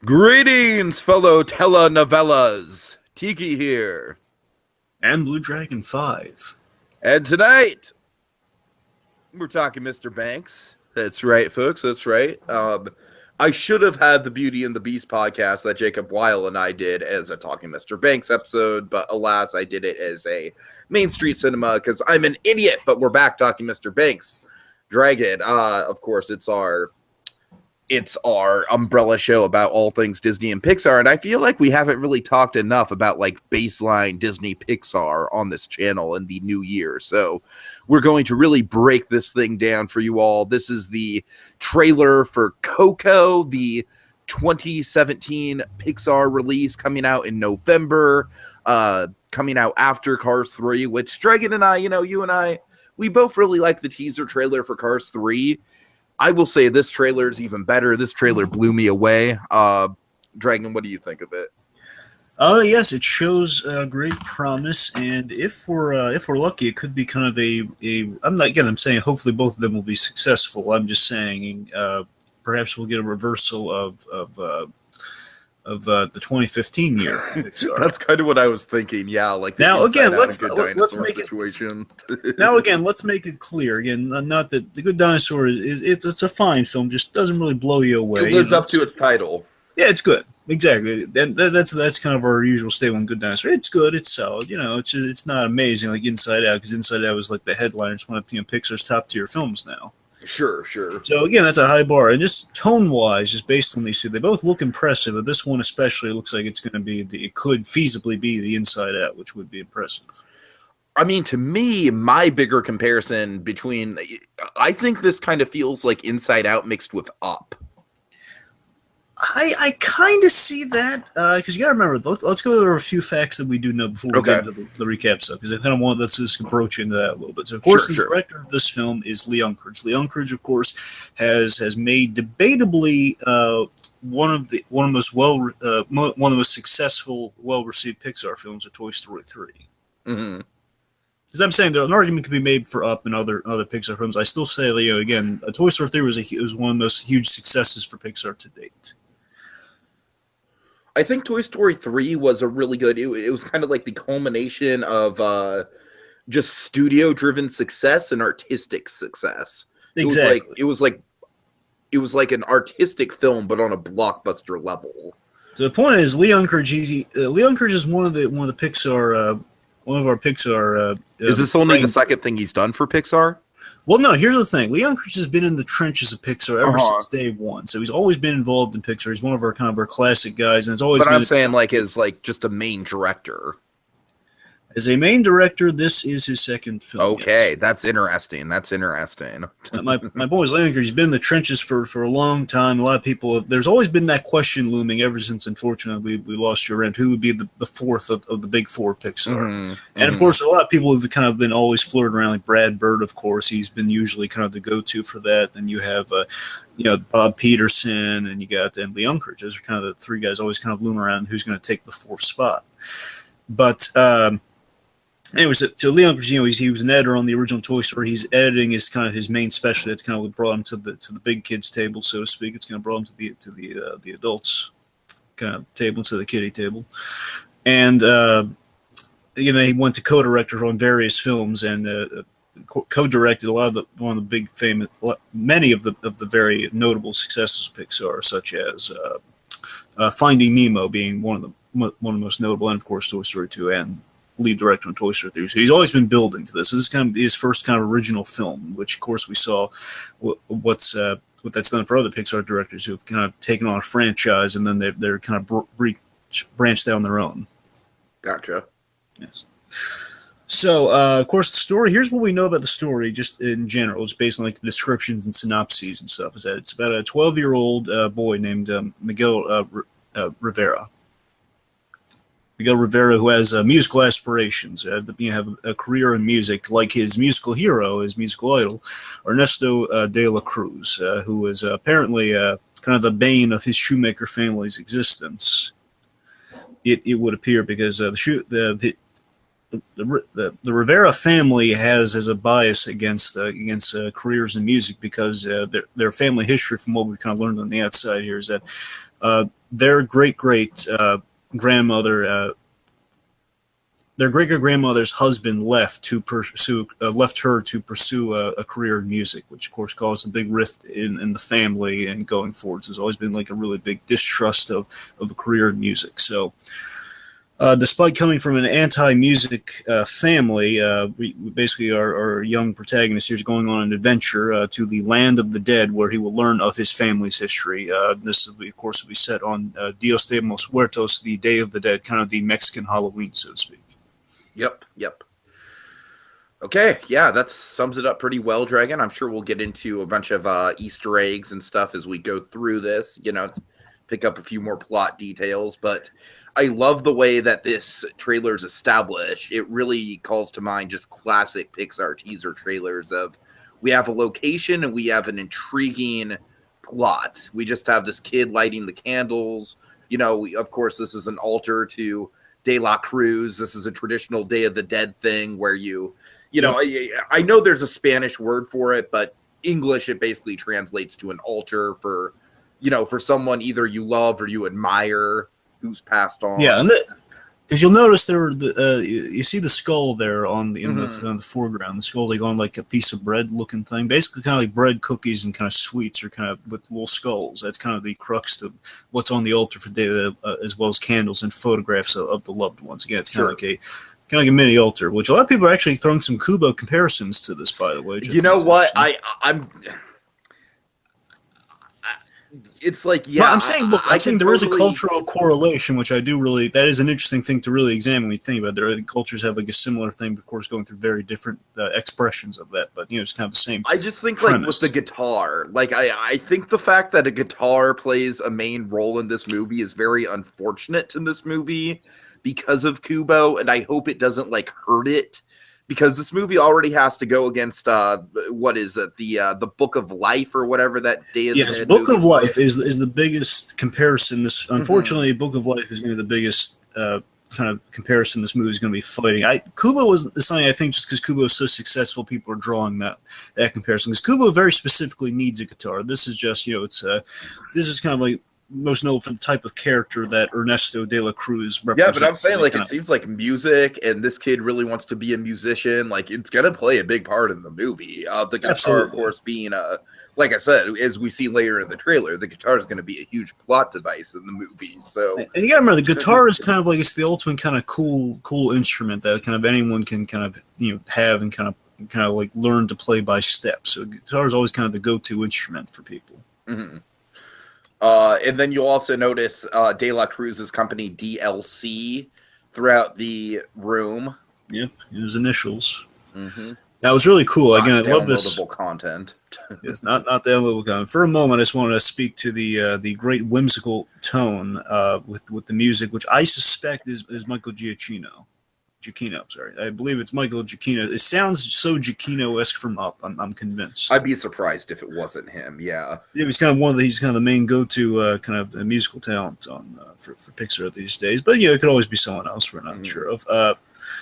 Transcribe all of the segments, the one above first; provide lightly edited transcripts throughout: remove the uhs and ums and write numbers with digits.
Greetings, fellow telenovelas. Tiki here. And BlueDragonFive. And tonight, we're talking Mr. Banks. That's right, folks. That's right. I should have had the Beauty and the Beast podcast that Jacob Weil and I did as a Talking Mr. Banks episode, but alas, I did it as a Main Street Cinema because I'm an idiot, but we're back talking Mr. Banks. Dragon, of course, it's our umbrella show about all things Disney and Pixar, and I feel like we haven't really talked enough about like baseline Disney Pixar on this channel in the new year. So we're going to really break this thing down for you all. This is the trailer for Coco, the 2017 Pixar release coming out in November, coming out after Cars 3, which Dragon and I, you and I, we both really like the teaser trailer for Cars 3. I will say this trailer is even better. This trailer blew me away. Dragon, what do you think of it? Yes, it shows great promise, and if we're lucky, it could be kind of I'm saying hopefully both of them will be successful. I'm just saying perhaps we'll get a reversal of the 2015 year for Pixar. That's kind of what I was thinking. Yeah, like now again, let's make situation. Now again, let's make it clear. Again, not that The Good Dinosaur it's a fine film, just doesn't really blow you away. It lives up to its title. Yeah, it's good. Exactly. And that's kind of our usual statement on Good Dinosaur. It's good. It's solid. It's not amazing like Inside Out, because Inside Out was like the headliner. It's one of Pixar's top tier films now. Sure. So again, that's a high bar, and just tone-wise, just based on these two, they both look impressive. But this one especially looks like it's going to be it could feasibly be the Inside Out, which would be impressive. I mean, to me, my bigger comparison between, I think this kind of feels like Inside Out mixed with Up. I kind of see that, because you got to remember, let's go over a few facts that we do know before we get into the recap stuff, because I kind of want let's just broach into that a little bit. So, of course, the director of this film is Lee Unkrich. Lee Unkrich, of course, has made debatably one of the most successful, well-received Pixar films, Toy Story 3. Mm-hmm. As I'm saying, an argument could be made for Up and other Pixar films. I still say, again, Toy Story 3 was one of the most huge successes for Pixar to date. I think Toy Story 3 was a really good, it was kind of like the culmination of just studio-driven success and artistic success. Exactly. It was like an artistic film, but on a blockbuster level. So the point is, Lee Unkrich, Lee Unkrich is one of our Pixar. Is this only the second thing he's done for Pixar? Well, no, here's the thing. Lee Unkrich has been in the trenches of Pixar ever since day one. So he's always been involved in Pixar. He's one of our classic guys, and it's always. But I'm saying as just a main director. As a main director, this is his second film. Okay, yes. That's interesting. My boy is Lee Unkrich. He's been in the trenches for a long time. A lot of people. There's always been that question looming ever since, unfortunately, we lost Jorent. Who would be the fourth of the big four Pixar? Mm-hmm. And of course, a lot of people have kind of been always flirting around, like Brad Bird. Of course, he's been usually kind of the go-to for that. Then you have, Bob Peterson, and you got Lee Unkrich. Those are kind of the three guys always kind of loom around who's going to take the fourth spot. But anyway, so Lee Unkrich, he was an editor on the original Toy Story. He's editing is kind of his main specialty. That's kind of brought him to the big kids table, so to speak. It's going to brought him to the adults kind of table instead of the kiddie table. And he went to co-director on various films and co-directed many of the very notable successes of Pixar, such as Finding Nemo being one of the most notable, and of course Toy Story 2 and lead director on Toy Story 3. So he's always been building to this. This is kind of his first kind of original film, which of course we saw what that's done for other Pixar directors who've kind of taken on a franchise and then they're kind of branched out on their own. Gotcha. Yes. So, of course, the story, here's what we know about the story just in general. It's based on like the descriptions and synopses and stuff. Is that it's about a 12-year-old boy named Miguel Rivera. Miguel Rivera, who has musical aspirations, have a career in music, like his musical hero, his musical idol, Ernesto de la Cruz, who is apparently kind of the bane of his shoemaker family's existence. It would appear because the Rivera family has a bias against careers in music because their family history, from what we kind of learned on the outside here, is that their great grandmother. Their great grandmother's husband left her to pursue a career in music, which of course caused a big rift in the family and going forwards. There's always been like a really big distrust of a career in music. So, despite coming from an anti-music family, we basically our young protagonist here is going on an adventure to the land of the dead, where he will learn of his family's history. This, will be, of course, will be set on Dios de los Muertos, the Day of the Dead, kind of the Mexican Halloween, so to speak. Yep. Okay, yeah, that sums it up pretty well, Dragon. I'm sure we'll get into a bunch of Easter eggs and stuff as we go through this, pick up a few more plot details, but I love the way that this trailer is established. It really calls to mind just classic Pixar teaser trailers of we have a location and we have an intriguing plot. We just have this kid lighting the candles. Of course, this is an altar to De La Cruz. This is a traditional Day of the Dead thing where I know there's a Spanish word for it, but English, it basically translates to an altar for someone either you love or you admire who's passed on. Yeah, because you'll notice you see the skull there on the foreground. The skull, like on like a piece of bread looking thing, basically kind of like bread, cookies, and kind of sweets, or kind of with little skulls. That's kind of the crux of what's on the altar for as well as candles and photographs of the loved ones. Again, it's kind of like a mini altar, which a lot of people are actually throwing some Kubo comparisons to this, by the way. You know what? I'm. It's like, yeah. Well, I'm saying there is a cultural correlation, which I do really. That is an interesting thing to really examine when you think about it. Cultures have like a similar thing, of course, going through very different expressions of that. But it's kind of the same. I just think premise. Like with the guitar, like I think the fact that a guitar plays a main role in this movie is very unfortunate in this movie because of Kubo, and I hope it doesn't like hurt it. Because this movie already has to go against what is it, the Book of Life or whatever that day is. Yes, Book of Life is the biggest comparison. This unfortunately, Book of Life is going to be the biggest kind of comparison this movie is going to be fighting. Kubo was something I think just because Kubo is so successful, people are drawing that comparison. Because Kubo very specifically needs a guitar. This is just this is kind of like most known for the type of character that Ernesto de la Cruz represents. Yeah, but I'm saying, like, it seems like music, and this kid really wants to be a musician. Like, it's going to play a big part in the movie. The guitar, Absolutely. Of course, being like I said, as we see later in the trailer, the guitar is going to be a huge plot device in the movie. So, and you got to remember, the guitar is kind of like it's the ultimate kind of cool instrument that kind of anyone can kind of have and kind of like learn to play by steps. So, guitar is always kind of the go-to instrument for people. Mm-hmm. And then you'll also notice De La Cruz's company DLC throughout the room. Yep, his initials. Mm-hmm. That was really cool. Not Again, I love this. Downloadable content. It's not downloadable content. For a moment, I just wanted to speak to the great whimsical tone with the music, which I suspect is Michael Giacchino. Sorry. I believe it's Michael Giacchino. It sounds so Giacchino-esque from Up. I'm convinced. I'd be surprised if it wasn't him. Yeah. Yeah, he's kind of the main go-to kind of musical talent on for Pixar these days. But it could always be someone else we're not sure of.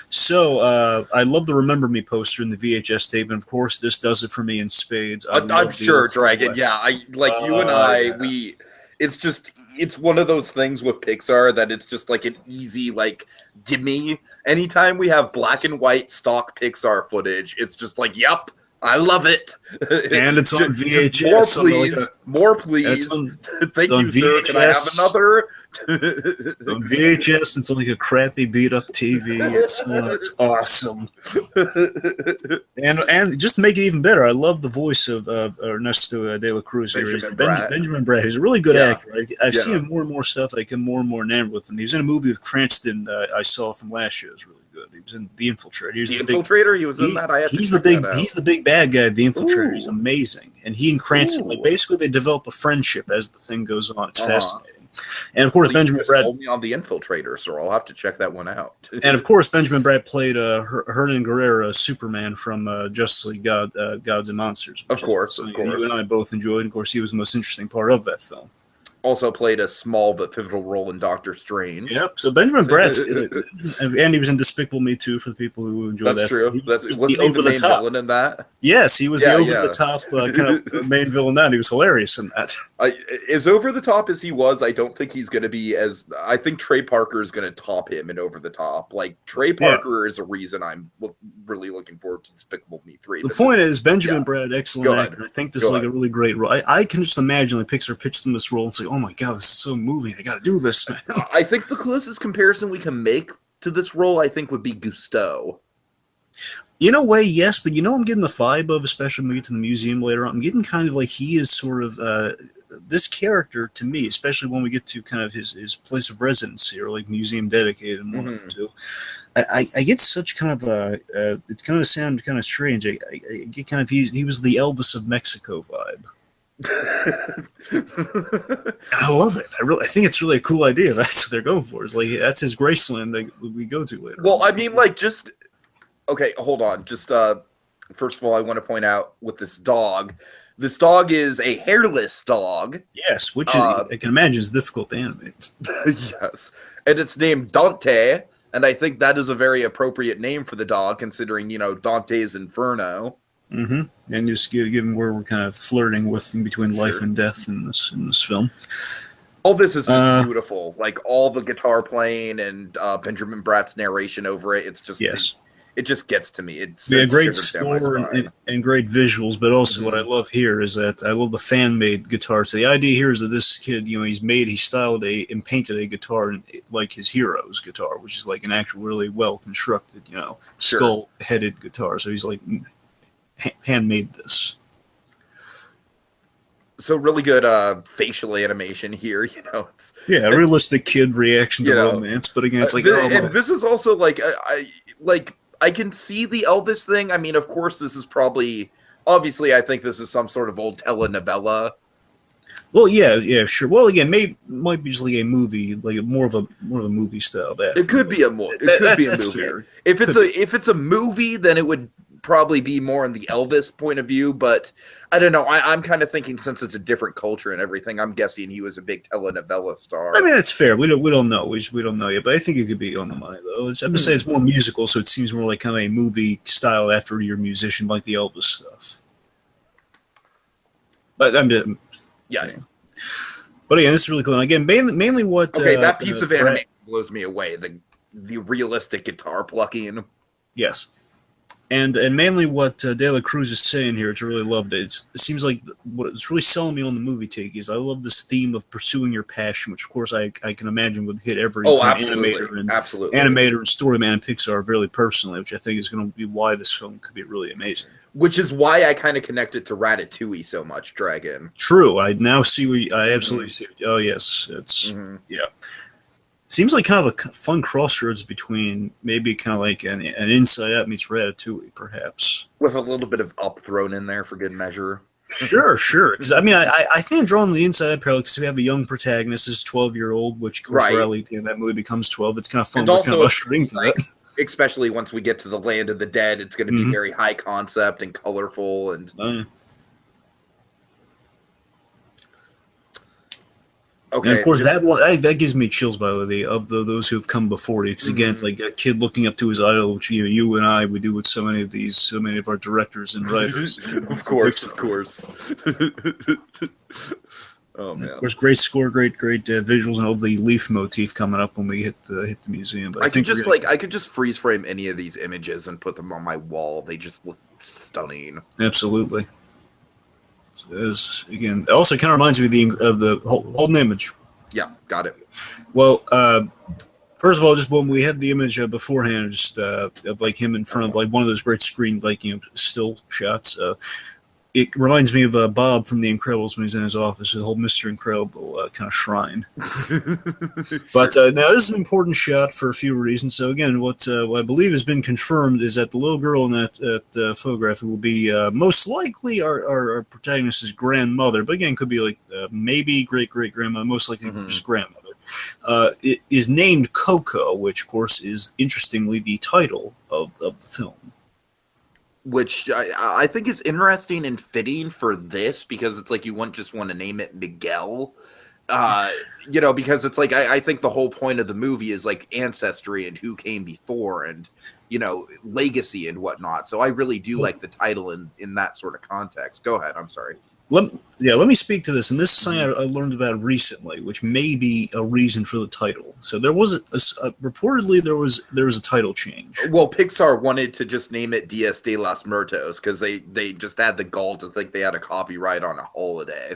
So I love the Remember Me poster in the VHS tape, and of course this does it for me in spades. I'm sure, Dragon. Yeah, you and I, it's one of those things with Pixar that it's just like an easy gimme. Anytime we have black and white stock Pixar footage, it's just like, yep, I love it. And it's on VHS. More please. Thank you, sir. Can I have another? It's on VHS. It's on like a crappy beat up TV. It's awesome. And just to make it even better, I love the voice of Ernesto de la Cruz here. Benjamin Bratt. He's a really good actor. I've seen him more and more stuff. I get more and more enamored with him. He was in a movie with Cranston I saw from last year. It was really good. He was in The Infiltrator. He was in that. He's the big bad guy of The Infiltrator. Ooh. He's amazing. And he and Cranston, basically they develop a friendship as the thing goes on. It's fascinating. And of course, Benjamin Bratt told me on The Infiltrator, so I'll have to check that one out. And of course, Benjamin Bratt played Hernan Guerrero, Superman from Justice League Gods and Monsters. Of course. You and I both enjoyed. Of course, he was the most interesting part of that film. Also played a small but pivotal role in Doctor Strange. Yep. So Benjamin Bratt's, and he was in Despicable Me too, for the people who enjoy That's that. true. Wasn't he the main villain in that? Yes, he was the over the Yeah. top kind of main villain. That he was hilarious in that. As over the top as he was, I don't think he's going to be as. I think Trey Parker is going to top him in over the top. Like Trey Parker is a reason I'm really looking forward to Despicable Me 3. The point is, Benjamin Bratt, excellent actor. I think this is like a really great role. I can just imagine like Pixar pitched him this role and say, "Oh my god, this is so moving! I got to do this." Man. I think the closest comparison we can make to this role, I think, would be Gusteau. In a way, yes, but I'm getting the vibe of, especially when we get to the museum later on, I'm getting kind of like he is sort of this character to me, especially when we get to kind of his place of residency or like museum dedicated and one of the two. I get such kind of it's kind of sound kind of strange. I get kind of he was the Elvis of Mexico vibe. I love it. I think it's really a cool idea. That's what they're going for. It's like that's his Graceland that we go to later. Well, I mean, like just okay. Hold on. Just first of all, I want to point out with this dog. This dog is a hairless dog. Yes, which is, I can imagine is difficult to animate. Yes, and it's named Dante, and I think that is a very appropriate name for the dog, considering Dante's Inferno. Mm-hmm. And just given where we're kind of flirting with between life and death in this film. All this is just beautiful. Like all the guitar playing and Benjamin Bratt's narration over it. It's just it just gets to me. It's a great score and great visuals, but also what I love here is that I love the fan-made guitar. So the idea here is that this kid, he styled and painted a guitar like his hero's guitar, which is like an actual really well-constructed, skull-headed guitar. So he's like handmade this. So really good facial animation here, It's, realistic kid reaction to romance, but again, it's like and this is also like I can see the Elvis thing. I mean, of course, this is obviously, I think this is some sort of old telenovela. Well, yeah, sure. Well, again, might be just like a movie, like more of a movie style. It could be a movie. Fair. If it's a movie, then it would probably be more in the Elvis point of view, but I don't know. I'm kind of thinking since it's a different culture and everything, I'm guessing he was a big telenovela star. I mean, that's fair. We don't know. We don't know yet, but I think it could be on the money though. I'm just saying it's more musical, so it seems more like kind of a movie style after you're a musician, like the Elvis stuff. But I'm just But again, this is really cool. And again, mainly what that piece of animation blows me away. The realistic guitar plucking. Yes. And mainly what De La Cruz is saying here, which I really loved it. It seems like what it's really selling me on the movie take is I love this theme of pursuing your passion, which of course I can imagine would hit every animator and storyman in Pixar really personally, which I think is going to be why this film could be really amazing. Which is why I kind of connect it to Ratatouille so much, Dragon. True. I now see I absolutely see. Oh yes, it's Seems like kind of a fun crossroads between maybe kind of like an Inside Out meets Ratatouille, perhaps. With a little bit of Up thrown in there for good measure. Sure. Because, I mean, I think I'm drawing the Inside Out parallel because we have a young protagonist, this 12-year-old, which, of course, Riley, at the end of that movie becomes 12. It's kind of fun. We're kind of ushering into that. Especially once we get to the land of the dead, it's going to be very high concept and colorful. And okay. And of course, that gives me chills, by the way, of those who have come before you. Because again, it's like a kid looking up to his idol, which you and I would do with so many of our directors and writers. Of course. Oh man! Of course, great score, great visuals, and all the leaf motif coming up when we hit the museum. But I could just freeze frame any of these images and put them on my wall. They just look stunning. Absolutely. Again, it also kind of reminds me of the hold an image. Yeah, got it. Well, first of all, just when we had the image beforehand, just of like him in front of like one of those great screen still shots. It reminds me of Bob from The Incredibles when he's in his office, the whole Mr. Incredible kind of shrine. But now this is an important shot for a few reasons. So again, what I believe has been confirmed is that the little girl in that photograph will be most likely our protagonist's grandmother, but again, could be like maybe great-great-grandmother, most likely just grandmother. It is named Coco, which of course is interestingly the title of the film. Which I think is interesting and fitting for this because it's like you wouldn't just want to name it Miguel. because it's like I think the whole point of the movie is like ancestry and who came before and legacy and whatnot. So I really do like the title in that sort of context. Go ahead. I'm sorry. Let me speak to this, and this is something I learned about recently, which may be a reason for the title. So there was reportedly there was a title change. Well, Pixar wanted to just name it Dias de los Muertos because they just had the gall to think they had a copyright on a holiday.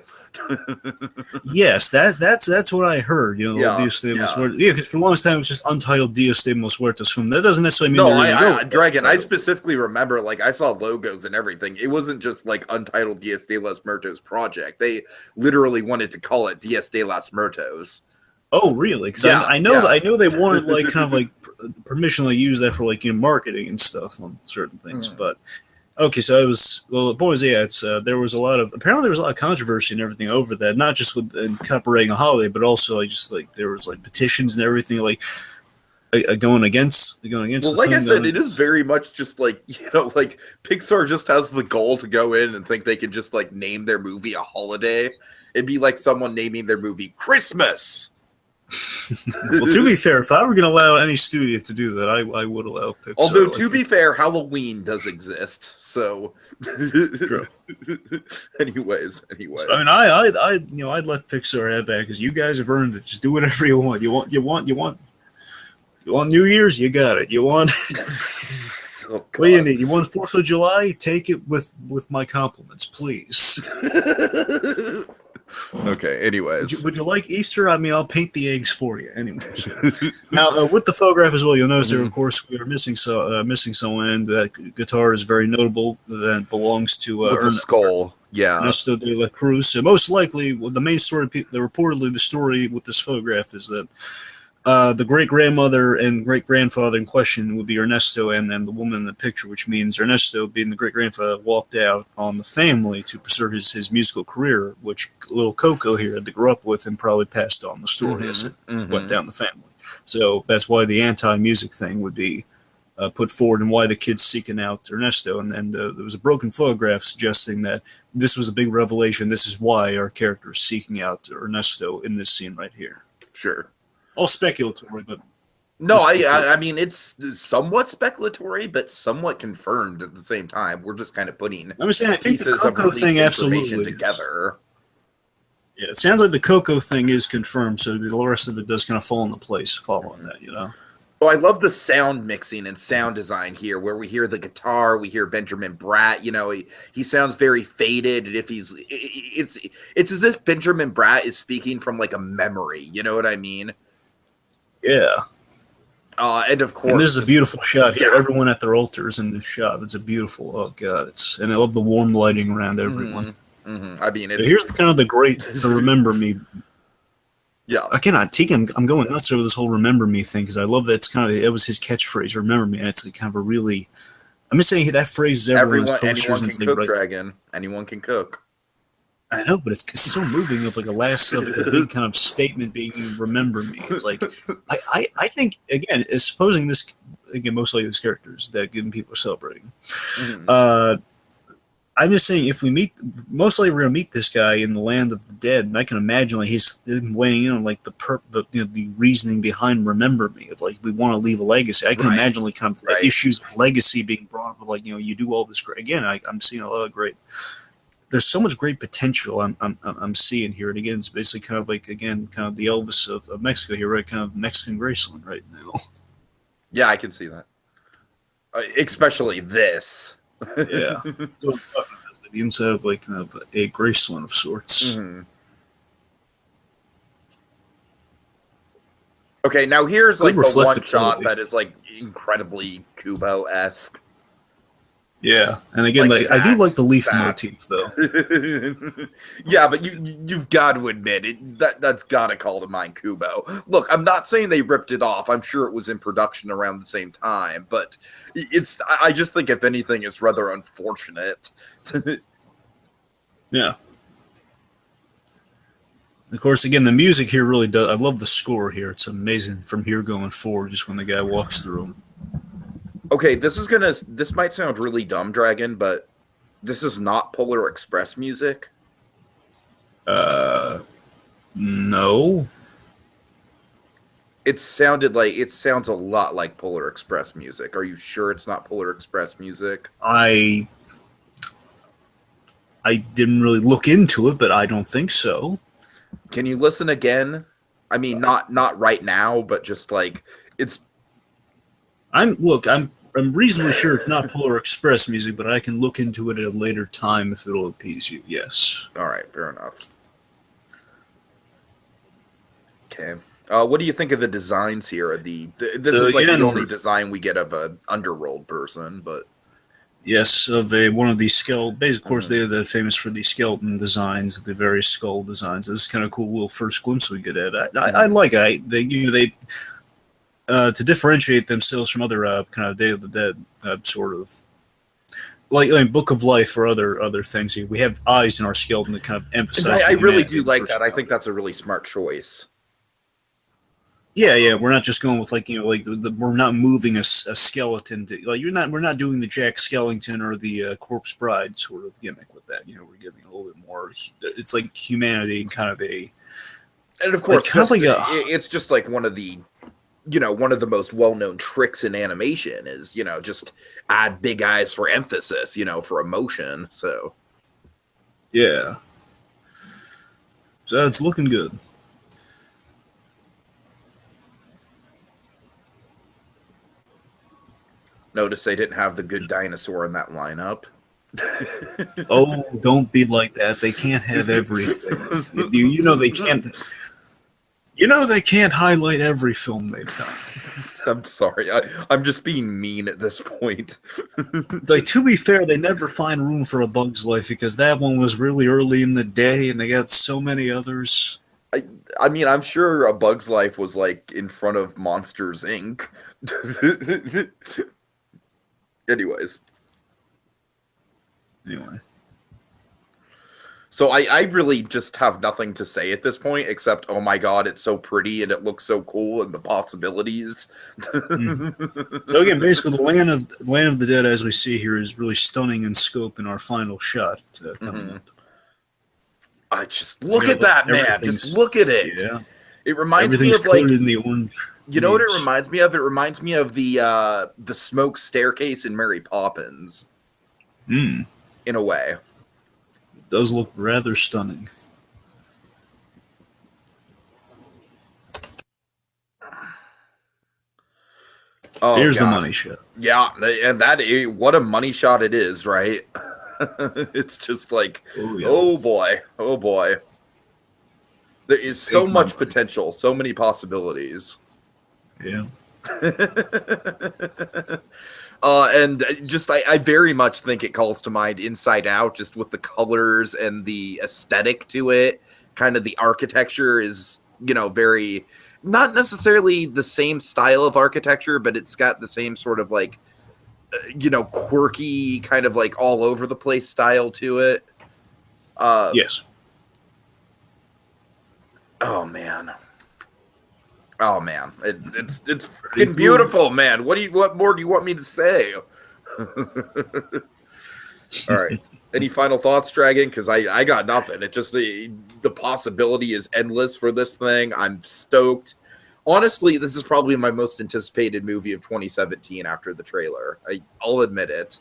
Yes, that's what I heard. Dias de los Muertos. Yeah, because for the longest time it was just untitled Dias de los Muertos film. That doesn't necessarily mean Dragon. I specifically remember, like, I saw logos and everything. It wasn't just like untitled Dias de los Muertos project. They literally wanted to call it Dias de los Muertos. Oh, really? Because I know they wanted like kind of like permission to use that for like marketing and stuff on certain things. But okay, so it was the point is it's there was a lot of controversy and everything over that, not just with copyrighting a holiday, but also there was like petitions and everything like going against. Well, like I said, it is very much just like like Pixar just has the goal to go in and think they can just like name their movie a holiday. It'd be like someone naming their movie Christmas. Well, to be fair, if I were going to allow any studio to do that, I would allow Pixar. Although, to be fair, Halloween does exist, so. True. Anyways. So, I mean, I'd let Pixar have that because you guys have earned it. Just do whatever you want. You want New Year's? You got it. You want? What do you need? You want 4th of July? Take it with my compliments, please. Okay, anyways. Would you like Easter? I mean, I'll paint the eggs for you. Anyways. Now, with the photograph as well, you'll notice there, of course, we are missing someone, and that guitar is very notable. That belongs to the skull. Yeah. Ernesto de la Cruz. So most likely, the main story, reportedly the story with this photograph is that the great-grandmother and great-grandfather in question would be Ernesto and the woman in the picture, which means Ernesto, being the great-grandfather, walked out on the family to preserve his musical career, which little Coco here had to grow up with and probably passed on the story as it went down the family. So that's why the anti-music thing would be put forward and why the kid's seeking out Ernesto. And there was a broken photograph suggesting that this was a big revelation. This is why our character is seeking out Ernesto in this scene right here. Sure. All speculatory, but no, I mean it's somewhat speculatory, but somewhat confirmed at the same time. We're just kind of putting I think the Coco thing absolutely together. Yeah, it sounds like the Coco thing is confirmed, so the rest of it does kind of fall into place following that, So I love the sound mixing and sound design here, where we hear the guitar, we hear Benjamin Bratt. He sounds very faded. It's as if Benjamin Bratt is speaking from like a memory. You know what I mean? Yeah. And of course, and this is a beautiful shot here. Yeah. Everyone at their altars in this shot. It's a beautiful. Oh god, and I love the warm lighting around everyone. I mean, here's kind of the remember me. Yeah. Again, Tiki, I'm going nuts over this whole remember me thing because I love that it was his catchphrase, remember me, and it's kind of a really. I'm just saying that phrase is everyone's posters anyone can cook, Dragon. Anyone can cook. I know, but it's so moving of like a big kind of statement being remember me. It's like I think again, supposing this again most likely this characters that given people are celebrating. I'm just saying if we most likely we're gonna meet this guy in the land of the dead, and I can imagine like he's weighing in on like the reasoning behind remember me of like we want to leave a legacy. I can imagine like kind of like issues of legacy being brought up with like you do all this great again. I'm seeing a lot of great. There's so much great potential I'm seeing here, and again, it's basically kind of like kind of the Elvis of Mexico here, right? Kind of Mexican Graceland right now. Yeah, I can see that, especially this. Yeah, the inside of like kind of a Graceland of sorts. Okay, now here's like the one shot that is like incredibly Kubo-esque. Yeah, and again, like I do like the leaf motif, though. Yeah, but you've got to admit that's got to call to mind Kubo. Look, I'm not saying they ripped it off. I'm sure it was in production around the same time, but I just think if anything, it's rather unfortunate. Yeah. Of course, again, the music here really does. I love the score here. It's amazing from here going forward, just when the guy walks through. Okay, this might sound really dumb, Dragon, but this is not Polar Express music. No. It sounds a lot like Polar Express music. Are you sure it's not Polar Express music? I didn't really look into it, but I don't think so. Can you listen again? I mean, not right now, but just like it's. I'm reasonably sure it's not Polar Express music, but I can look into it at a later time if it'll appease you. Yes. All right, fair enough. Okay. What do you think of the designs here? This is like the only design we get of an underworld person, but yes, of one of these skeleton. Of course, they're famous for the skeleton designs, the various skull designs. This is kind of cool little first glimpse we get at. I like it. They to differentiate themselves from other kind of Day of the Dead sort of. Like Book of Life or other things. We have eyes in our skeleton that kind of emphasize. I really do like that. I think that's a really smart choice. Yeah. We're not just going with we're not moving a skeleton. We're not doing the Jack Skellington or the Corpse Bride sort of gimmick with that. We're giving a little bit more. It's like humanity and kind of a. And of course, it's just like one of the most well-known tricks in animation is, just add big eyes for emphasis, for emotion. So, yeah. So it's looking good. Notice they didn't have the good dinosaur in that lineup. Oh, don't be like that. They can't have everything. They can't. They can't highlight every film they've done. I'm sorry. I'm just being mean at this point. To be fair, they never find room for A Bug's Life because that one was really early in the day and they got so many others. I mean, I'm sure A Bug's Life was like in front of Monsters, Inc. Anyway. So I really just have nothing to say at this point except, oh my god, it's so pretty and it looks so cool and the possibilities. So again, basically, the Land of the Dead, as we see here, is really stunning in scope in our final shot coming up. I just look at that, man. Just look at it. Yeah. It reminds me of coated in the orange. You know what it reminds me of? It reminds me of the smoke staircase in Mary Poppins. In a way. It does look rather stunning. Oh, here's the money shot. Yeah, and what a money shot it is, right? It's just like, oh boy. There is so much potential, so many possibilities. Yeah. And just I very much think it calls to mind Inside Out, just with the colors and the aesthetic to it. Kind of the architecture is, very, not necessarily the same style of architecture, but it's got the same sort of like, quirky, kind of like all over the place style to it. Yes. Oh man, it's beautiful, man. What more do you want me to say? All right. Any final thoughts, Dragon? Because I got nothing. It just the possibility is endless for this thing. I'm stoked. Honestly, this is probably my most anticipated movie of 2017 after the trailer. I'll admit it.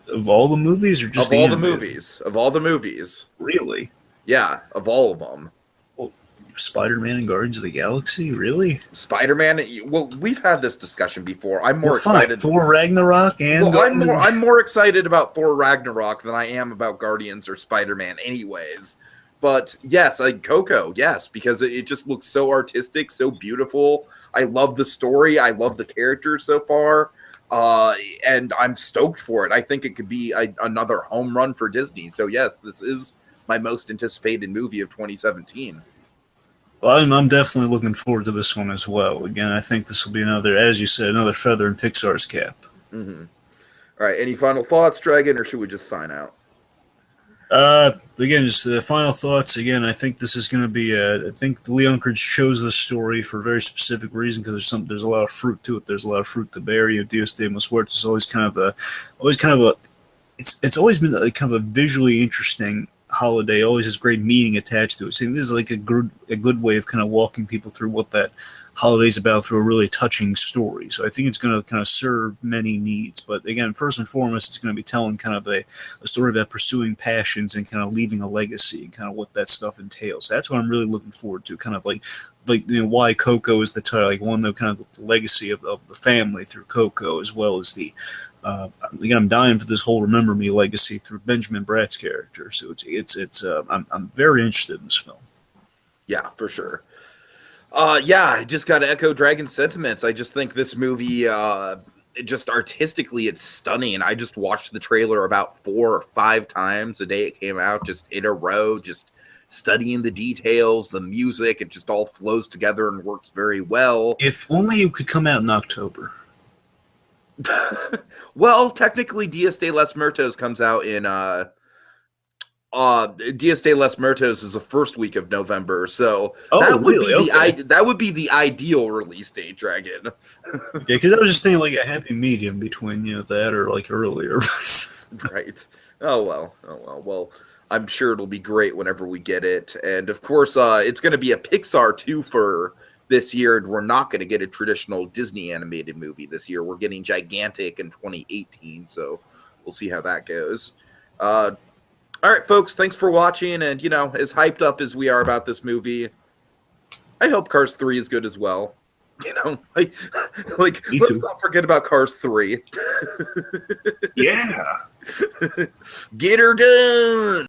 Of all the movies, or just of all the movies? Of all the movies. Really? Yeah, of all of them. Well, Spider-Man and Guardians of the Galaxy? Really? Spider-Man? Well, we've had this discussion before. I'm more excited. Thor Ragnarok and I'm more excited about Thor Ragnarok than I am about Guardians or Spider-Man anyways. But yes, Coco, yes, because it just looks so artistic, so beautiful. I love the story. I love the characters so far. And I'm stoked for it. I think it could be another home run for Disney. So yes, this is my most anticipated movie of 2017. Well, I'm definitely looking forward to this one as well. Again, I think this will be another, as you said, another feather in Pixar's cap. Mm-hmm. All right, any final thoughts, Dragon, or should we just sign out? Again, just the final thoughts. Again, I think this is going to be. I think Lee Unkrich chose this story for a very specific reason because there's a lot of fruit to it. There's a lot of fruit to bear. Dios de los Muertos is always kind of a. It's always been kind of a visually interesting holiday always has great meaning attached to it. So this is like a good way of kind of walking people through what that holiday's about through a really touching story. So I think it's going to kind of serve many needs. But again, first and foremost, it's going to be telling kind of a story about pursuing passions and kind of leaving a legacy and kind of what that stuff entails. That's what I'm really looking forward to. Kind of like why Coco is the title, like one of the kind of the legacy of the family through Coco, as well as the again, I'm dying for this whole Remember Me legacy through Benjamin Bratt's character. So I'm very interested in this film. Yeah, for sure. Yeah, I just got to echo Dragon's sentiments. I just think this movie, just artistically, it's stunning. I just watched the trailer about 4 or 5 times the day it came out, just in a row, just studying the details, the music. It just all flows together and works very well. If only it could come out in October. Well, technically, Dias de los Muertos comes out in Dias de los Muertos is the first week of November, so that would be the ideal release date, Dragon. Yeah, because I was just thinking like a happy medium between that or like earlier. Right. Oh well. Well, I'm sure it'll be great whenever we get it, and of course, it's going to be a Pixar twofer this year, and we're not going to get a traditional Disney animated movie this year. We're getting Gigantic in 2018, so we'll see how that goes. All right, folks, thanks for watching, and, as hyped up as we are about this movie, I hope Cars 3 is good as well. Let's not forget about Cars 3. Yeah. Get her done!